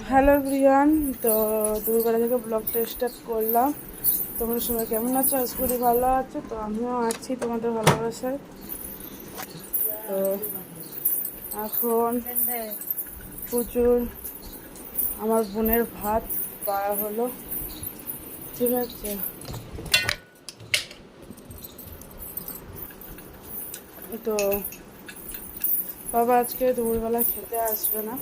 Hello Brian, তো দুপুরবেলা থেকে ব্লগটা স্টার্ট করলাম। তোমরা সবাই কেমন আছো? আজ করি ভালো আছো, তো আমিও আছি তোমাদের ভালোবাসায়। তো এখন প্রচুর আমার বোনের ভাত করা হলো, ঠিক আছে। তো বাবা আজকে দুপুরবেলা খেতে আসবে না,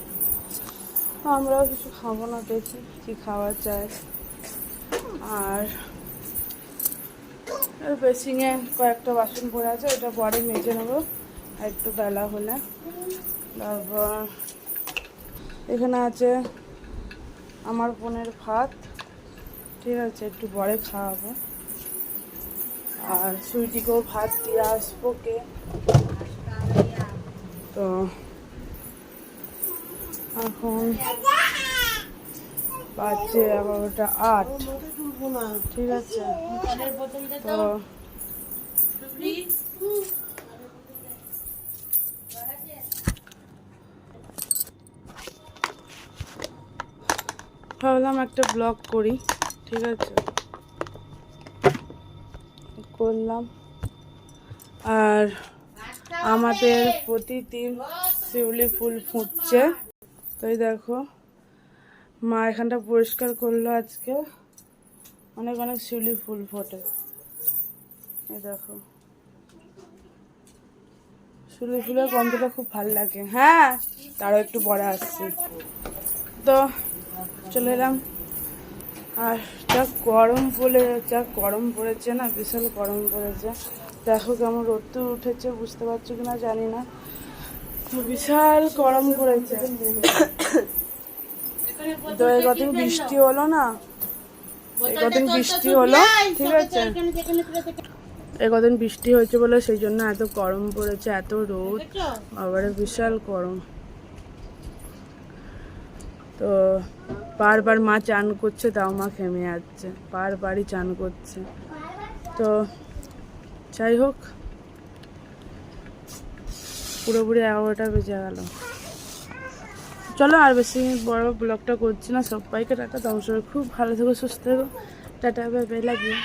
আমরাও কিছু খাবো না, দেখি কি খাওয়া যায়। আর বেসিংয়ে কয়েকটা বাসন পড়ে আছে, ওটা পরে মেজে নেবো আর একটু বেলা হলে। তারপর এখানে আছে আমার বোনের ভাত, ঠিক আছে, একটু পরে খাওয়াবো। আর সুইটিকেও ভাত দিয়ে আসবো কে। তো এখন বাজে 11টা 8, ঠিক আছে। তো ভাবলাম একটা ব্লগ করি, ঠিক আছে, করলাম। আর আমাদের প্রতিদিন শিউলি ফুল ফুটছে, তো এই দেখো মা এখানটা পরিষ্কার করলো আজকে, অনেক অনেক শিউলি ফুল ফোটে। এই দেখো শিউলি ফুলের গন্ধটা খুব ভালো লাগে। হ্যাঁ, তারও একটু পরে আসছি। তো চলে এলাম। আর যা গরম পড়েছে না, বিশাল গরম পড়েছে। দেখো কেমন রোদ্দুর উঠেছে, বুঝতে পারছো কিনা জানি না, বিশাল গরম পড়েছে। তো এই কদিন বৃষ্টি হলো না, ঠিক আছে, এই কদিন বৃষ্টি হয়েছে বলে সেই জন্য এত গরম পড়েছে, এত রোদ, আবার বিশাল গরম। তো বারবার মা চান করছে, তাও মা ঘেমে যাচ্ছে, বারবারই চান করছে। তো যাই হোক, পুরোপুরি 11টা বেজে গেল। চলো আর বেশি বড় ব্লগটা করছি না, সবাইকে টাটা। তোমার সবাই খুব ভালো থেকো, সুস্থ থেকো, tata, bye bye, love you.